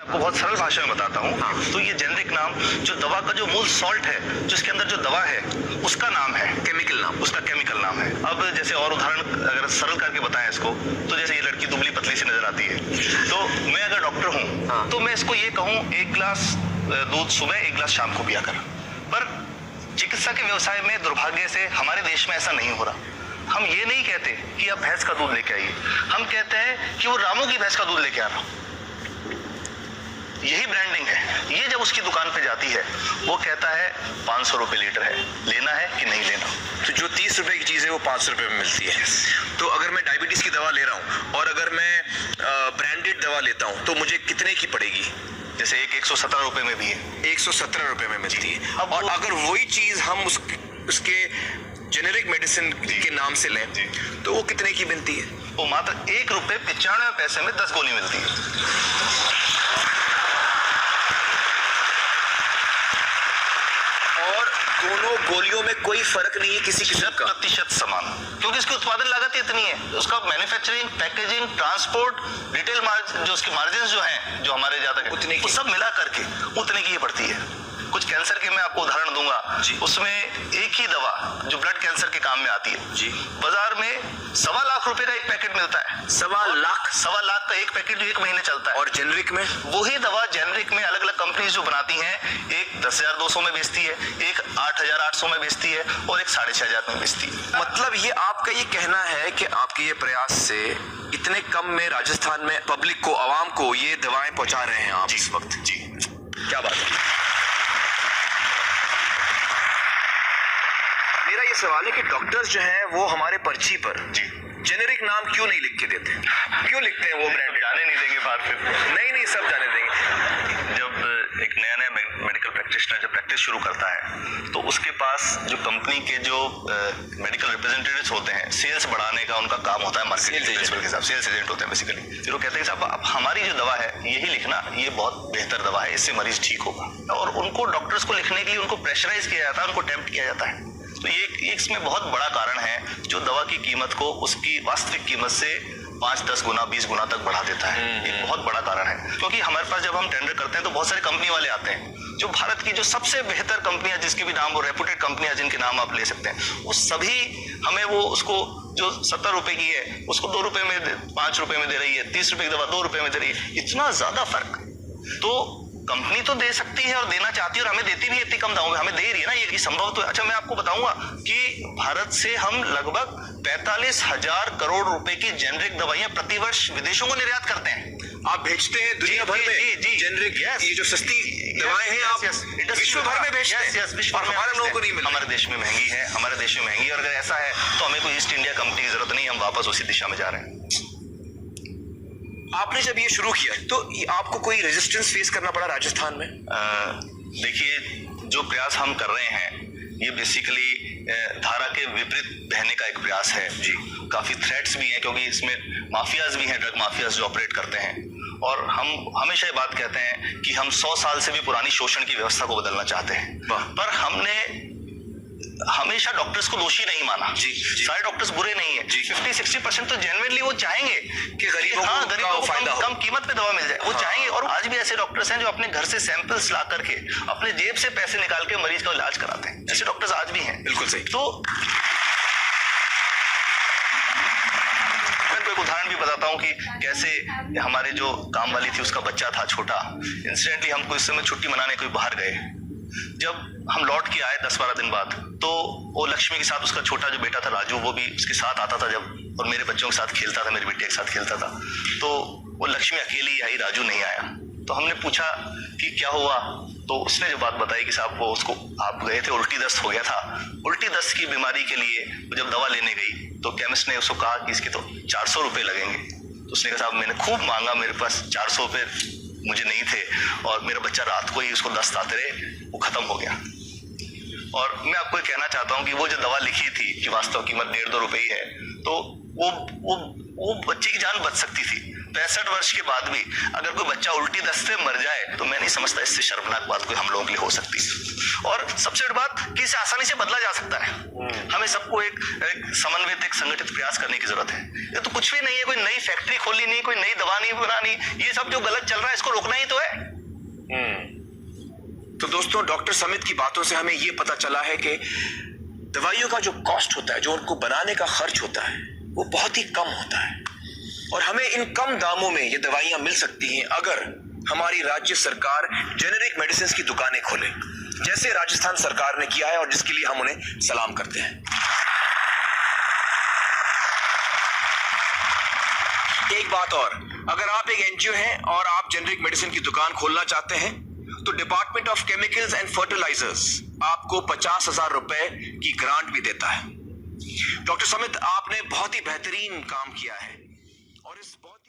आपको बहुत सरल भाषा में बताता हूँ। तो ये जेनेरिक नाम जो दवा का जो मूल सॉल्ट है, जिसके अंदर जो दवा है उसका नाम है, केमिकल नाम, उसका केमिकल नाम है। अब जैसे और उदाहरण अगर सरल करके बताएं इसको, तो जैसे ये लड़की दुबली पतली सी नजर आती है, तो मैं अगर डॉक्टर हूँ तो मैं इसको ये कहूँ 1 गिलास दूध सुबह 1 गिलास शाम को पिया कर। पर चिकित्सा के व्यवसाय में दुर्भाग्य से हमारे देश में ऐसा नहीं हो रहा। हम ये नहीं कहते कि आप भैंस का दूध लेके आइए, हम कहते हैं कि वो रामू की भैंस का दूध लेके आ रहा। यही ब्रांडिंग है। ये जब उसकी दुकान पे जाती है वो कहता है 500 रुपए लीटर है, लेना है कि नहीं लेना। तो जो 30 रुपए की चीज है वो 500 रुपए में मिलती है। तो अगर मैं डायबिटीज की दवा ले रहा हूँ और अगर मैं ब्रांडेड दवा लेता हूँ तो मुझे कितने की पड़ेगी? जैसे एक 117 रुपए में भी है, 117 रुपए में मिलती है। और अगर वही चीज हम उसके जेनेरिक मेडिसिन के नाम से लें तो वो कितने की बनती है? वो मात्र 1 रुपए 95 पैसे में 10 गोली मिलती है। और दोनों गोलियों में कोई फर्क नहीं है किसी किस्म का? प्रतिशत समान, क्योंकि इसकी उत्पादन लागत इतनी है, उसका manufacturing, packaging, transport, retail margin, जो उसके मार्जिन जो हैं, जो हमारे ज्यादा उतने की, सब मिला करके उतने की ही पड़ती है। कुछ कैंसर के मैं आपको उदाहरण दूंगा, उसमें एक ही दवा जो ब्लड कैंसर के काम में आती है जी, बाजार में 1.25 लाख रुपए का एक पैकेट मिलता है। 1.25 लाख का एक पैकेट जो 1 महीने चलता है। और जेनरिक में वही दवा जेनरिक में अलग अलग कंपनीज जो बनाती हैं, एक 10,200 में बेचती है, एक 8,800 में बेचती है और एक 6,500 में बेचती है। मतलब ये आपका ये कहना है कि आपके ये प्रयास से इतने कम में राजस्थान में पब्लिक को, आवाम को ये दवाएं पहुंचा रहे हैं आप इस वक्त? जी, क्या बात है। मेरा ये सवाल है कि डॉक्टर्स जो हैं वो हमारे पर्ची पर जी जेनेरिक नाम क्यों नहीं लिख के देते? क्यों लिखते हैं वो ब्रांड? जाने नहीं देंगे बाहर फिर? नहीं, सब जाने देंगे। जब एक नया मेडिकल प्रैक्टिशनर जब प्रैक्टिस शुरू करता है तो उसके पास जो कंपनी के जो मेडिकल रिप्रेजेंटेटिव्स होते हैं, सेल्स बढ़ाने का उनका काम होता है, मार्केटिंग प्रिंसिपल के हिसाब से सेल्स एजेंट होते हैं बेसिकली। फिर वो कहते हैं साहब आप हमारी जो दवा है यही लिखना, ये बहुत बेहतर दवा है, इससे मरीज ठीक होगा। और उनको डॉक्टर्स को लिखने के लिए उनको प्रेशराइज किया जाता है, उनको टेम्प्ट किया जाता है। तो ये इसमें बहुत बड़ा कारण है जो दवा की कीमत को उसकी वास्तविक कीमत से 5, 10 गुना, 20 गुना तक बढ़ा देता है। एक बहुत बड़ा कारण है, क्योंकि हमारे पास जब हम टेंडर करते हैं तो बहुत सारे कंपनी वाले आते हैं, जो भारत की जो सबसे बेहतर कंपनियां, जिसके भी नाम वो रेपुटेड कंपनियां, जिनके नाम आप ले सकते हैं, वो सभी हमें वो उसको जो 70 रुपए की है उसको 2 रुपए में, 5 रुपए में दे रही है, 30 रुपए की दवा 2 रुपए में दे रही है। इतना ज्यादा फर्क। तो कंपनी तो दे सकती है और देना चाहती है और हमें देती भी इतनी कम दामों में, हमें दे रही है ना, ये संभव तो है। अच्छा, मैं आपको बताऊंगा कि भारत से हम लगभग 45,000 करोड़ रुपए की जेनरिक दवाइयां प्रतिवर्ष विदेशों को निर्यात करते हैं। आप भेजते हैं दुनिया भर में? जी, जेनरिक ये जो सस्ती दवाएं हैं आप विश्व भर में भेजते हैं और हमारे लोगों को नहीं मिलती। हमारे देश में महंगी है, हमारे देश में महंगी है। और अगर ऐसा है तो हमें कोई ईस्ट इंडिया कंपनी की जरूरत नहीं, हम वापस उसी दिशा में जा रहे हैं। आपने जब ये शुरू किया तो आपको कोई रेजिस्टेंस फेस करना पड़ा राजस्थान में? देखिए, जो प्रयास हम कर रहे हैं ये बेसिकली धारा के विपरीत बहने का एक प्रयास है जी। काफी थ्रेट्स भी हैं, क्योंकि इसमें माफियाज भी हैं, ड्रग माफियाज जो ऑपरेट करते हैं। और हम हमेशा ये बात कहते हैं कि हम 100 साल से भी पुरानी शोषण की व्यवस्था को बदलना चाहते हैं, पर हमने हमेशा डॉक्टर्स को दोषी नहीं माना। जी। सारे डॉक्टर्स बुरे नहीं है। 50-60% तो जेन्युइनली वो चाहेंगे कि गरीबों को कम कीमत पे दवा मिल जाए, वो चाहेंगे। और आज भी ऐसे डॉक्टर्स हैं जो अपने घर से सैंपल्स ला करके अपने जेब से पैसे निकाल के मरीज का इलाज कराते हैं। ऐसे डॉक्टर्स आज भी हैं। बिल्कुल सही। तो मैं एक उदाहरण भी बताता हूँ कि कैसे हमारे जो काम वाली थी उसका बच्चा था छोटा, इंसिडेंटली हमको इस समय छुट्टी मनाने कोई बाहर गए। जब हम लौट के आए 10-12 दिन बाद, तो वो लक्ष्मी के साथ उसका छोटा जो बेटा था राजू, वो भी उसके साथ आता था जब, और मेरे बच्चों के साथ खेलता था, मेरी बेटी के साथ खेलता था। तो वो लक्ष्मी अकेली आई, राजू नहीं आया। तो हमने पूछा कि क्या हुआ, तो उसने जो बात बताई कि साहब वो उसको, आप गए थे, उल्टी दस्त हो गया था। उल्टी दस्त की बीमारी के लिए जब दवा लेने गई तो केमिस्ट ने उसको कहा कि इसके तो 400 रुपये लगेंगे। तो उसने कहा साहब मैंने खूब मांगा, मेरे पास 400 रुपये मुझे नहीं थे, और मेरा बच्चा रात को ही उसको दस्त आते रहे, वो खत्म हो गया। और मैं आपको ये कहना चाहता हूँ कि वो जो दवा लिखी थी कि वास्तव कीमत 1.5-2 रुपए ही है, तो वो बच्चे की जान बच सकती थी। 65 वर्ष के बाद भी अगर कोई बच्चा उल्टी दस्त से मर जाए तो मैं नहीं समझता इससे शर्मनाक बात कोई हम लोगों के लिए हो सकती है। और सबसे बड़ी बात कि इसे आसानी से बदला जा सकता है। हमें सबको एक समन्वित, एक संगठित प्रयास करने की जरूरत है। ये तो कुछ भी नहीं है, कोई नई फैक्ट्री खोली नहीं, कोई नई दवा नहीं बनानी, ये सब जो गलत चल रहा है इसको रोकना ही तो है। तो दोस्तों, डॉक्टर समित की बातों से हमें यह पता चला है कि दवाइयों का जो कॉस्ट होता है, जो उनको बनाने का खर्च होता है, वो बहुत ही कम होता है और हमें इन कम दामों में ये दवाइयां मिल सकती हैं अगर हमारी राज्य सरकार जेनेरिक मेडिसिन की दुकानें खोले, जैसे राजस्थान सरकार ने किया है और जिसके लिए हम उन्हें सलाम करते हैं। एक बात और, अगर आप एक एनजीओ हैं और आप जेनेरिक मेडिसिन की दुकान खोलना चाहते हैं तो department of chemicals and fertilizers आपको 50,000 रुपए की ग्रांट भी देता है। डॉक्टर समित, आपने बहुत ही बेहतरीन काम किया है और इस बहुत